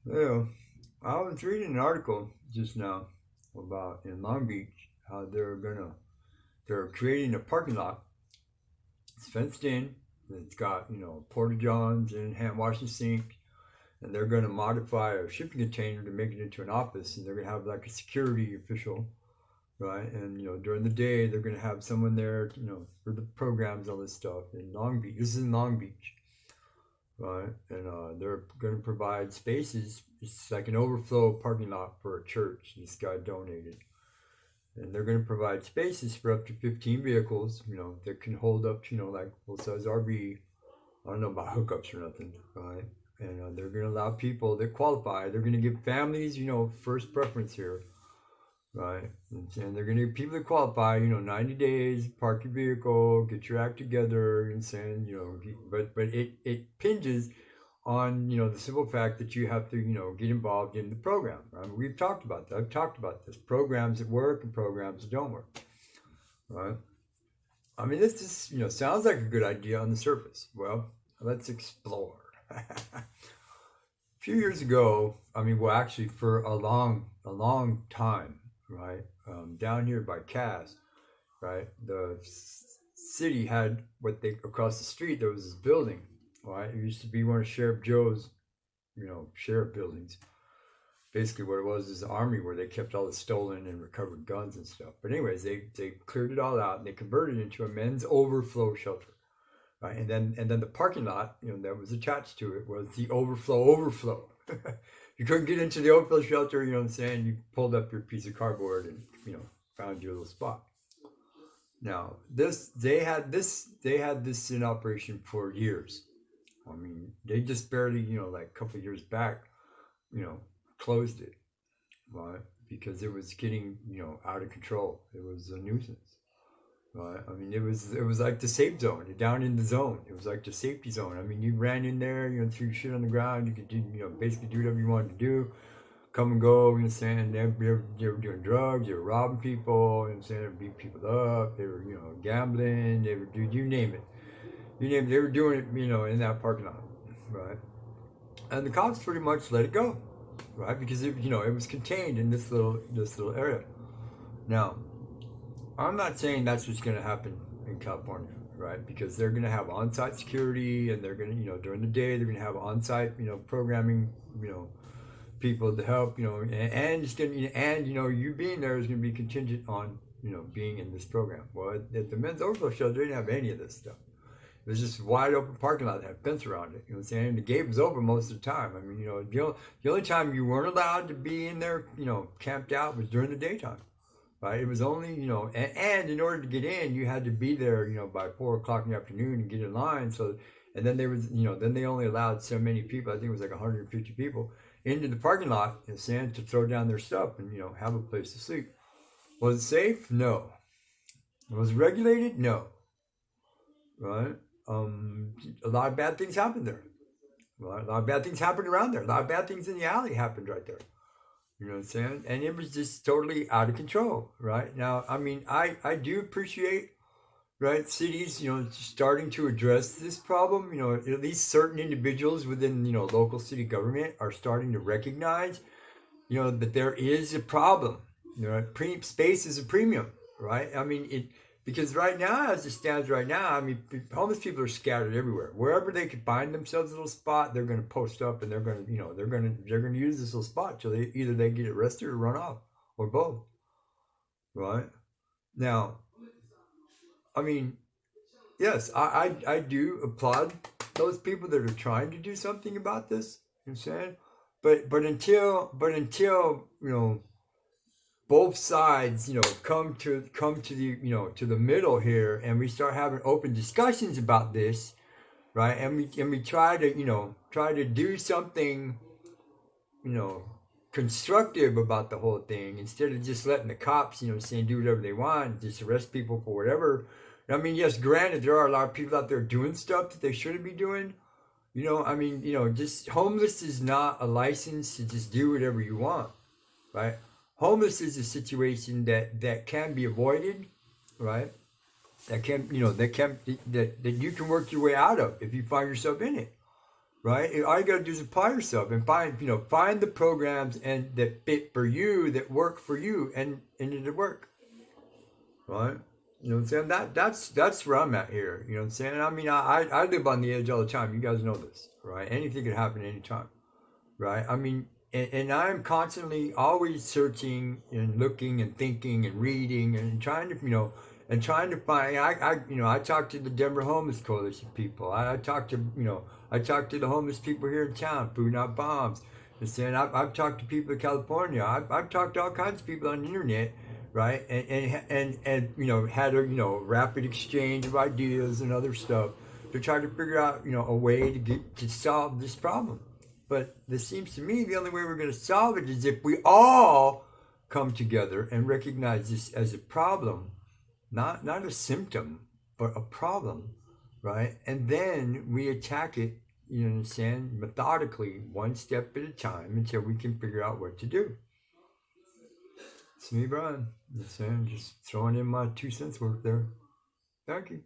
Yeah, I was reading an article just now about in Long Beach how they're creating a parking lot. It's fenced in. It's got porta johns and hand washing sink, and they're gonna modify a shipping container to make it into an office, and they're gonna have like a security official, right? And during the day they're gonna have someone there, for the programs, all this stuff in Long Beach. This is in Long Beach, right? And they're going to provide spaces. It's like an overflow parking lot for a church. This guy donated, and they're going to provide spaces for up to 15 vehicles. That can hold up to like full size RV. I don't know about hookups or nothing, right? And they're going to allow people that qualify. They're going to give families, first preference here, right? And they're going to give people that qualify, 90 days, park your vehicle, get your act together, and saying, but it hinges on the simple fact that you have to get involved in the program. Right? We've talked about that. I've talked about this. Programs that work and programs that don't work. Right? I mean, this just sounds like a good idea on the surface. Well, let's explore. A few years ago, I mean, well, actually, for a long time, right, down here by Cass, right, the city had what they across the street. There was this building, right. It used to be one of Sheriff Joe's, sheriff buildings. Basically, what it was is the army where they kept all the stolen and recovered guns and stuff. But anyways, they cleared it all out and they converted it into a men's overflow shelter. Right, and then the parking lot, that was attached to it was the overflow. You couldn't get into the overflow shelter, you know what I'm saying? You pulled up your piece of cardboard and found your little spot. Now they had this in operation for years. I mean, they just barely, like a couple of years back, you know, closed it, right? Because it was getting, out of control. It was a nuisance. Right. I mean, it was like the safe zone. You're down in the zone. It was like the safety zone. I mean, you ran in there, threw your shit on the ground. You could do, basically do whatever you wanted to do. Come and go. You know, saying they were doing drugs. They were robbing people. You know, saying they were beating people up. They were, gambling. They were doing, you name it. You name it. They were doing it, in that parking lot, right? And the cops pretty much let it go, right? Because it was contained in this little area. Now, I'm not saying that's what's going to happen in California, right? Because they're going to have on-site security, and they're going to, during the day, they're going to have on-site, programming, people to help, and it's going to, and you being there is going to be contingent on, being in this program. Well, at the men's overflow shelter, they didn't have any of this stuff. It was just a wide open parking lot that had a fence around it. You know what I'm saying? And the gate was open most of the time. I mean, the only time you weren't allowed to be in there, camped out was during the daytime, right? It was only, and in order to get in, you had to be there, by 4 o'clock in the afternoon and get in line. So, and then there was, then they only allowed so many people. I think it was like 150 people into the parking lot in sand to throw down their stuff and, have a place to sleep. Was it safe? No. Was it regulated? No. Right? A lot of bad things happened there. Right? A lot of bad things happened around there. A lot of bad things in the alley happened right there. You know what I'm saying? And it was just totally out of control, right? Now, I mean, I do appreciate, right, cities, starting to address this problem. At least certain individuals within, local city government are starting to recognize, that there is a problem. Space is a premium, right? I mean, because right now, as it stands right now, I mean, homeless people are scattered everywhere. Wherever they can find themselves a little spot, they're going to post up, and they're going to, they're going to use this little spot till they get arrested or run off, or both, right? Now, I mean, yes, I do applaud those people that are trying to do something about this. You know what I'm saying? But until both sides, come to the middle here, and we start having open discussions about this, right? And we try to do something, you know, constructive about the whole thing instead of just letting the cops, saying do whatever they want, just arrest people for whatever. I mean, yes, granted, there are a lot of people out there doing stuff that they shouldn't be doing. I mean, just homeless is not a license to just do whatever you want, right? Homeless is a situation that can be avoided, right? That can, that you can work your way out of if you find yourself in it, right? All you got to do is apply yourself and find the programs and that fit for you, that work for you, and it'll work, right? You know what I'm saying? That's where I'm at here. You know what I'm saying? I mean, I live on the edge all the time. You guys know this, right? Anything could happen anytime, right? I mean, and I'm constantly always searching and looking and thinking and reading and trying to, and trying to find. I talk to the Denver Homeless Coalition people. I talk to, I talk to the homeless people here in town, Food Not Bombs. And saying I've talked to people in California. I've talked to all kinds of people on the internet, right? And had a rapid exchange of ideas and other stuff to try to figure out a way to solve this problem. But this seems to me the only way we're going to solve it is if we all come together and recognize this as a problem, not a symptom, but a problem, right? And then we attack it, you understand, methodically, one step at a time until we can figure out what to do. It's me, Brian. Just throwing in my 2 cents worth there. Thank you.